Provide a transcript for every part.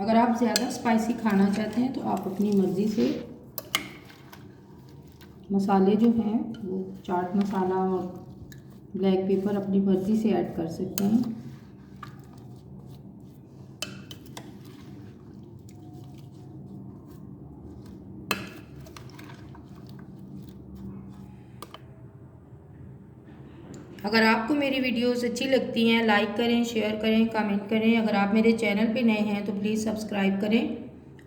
अगर आप ज़्यादा स्पाइसी खाना चाहते हैं तो आप अपनी मर्ज़ी से मसाले जो हैं वो चाट मसाला और ब्लैक पेपर अपनी मर्ज़ी से ऐड कर सकते हैं। अगर आपको मेरी वीडियोस अच्छी लगती हैं लाइक करें, शेयर करें, कमेंट करें। अगर आप मेरे चैनल पे नए हैं तो प्लीज़ सब्सक्राइब करें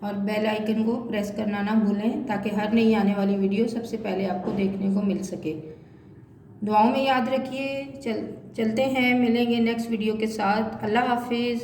और बेल आइकन को प्रेस करना ना भूलें ताकि हर नई आने वाली वीडियो सबसे पहले आपको देखने को मिल सके। दुआओं में याद रखिए। चलते हैं, मिलेंगे नेक्स्ट वीडियो के साथ। अल्लाह हाफिज़।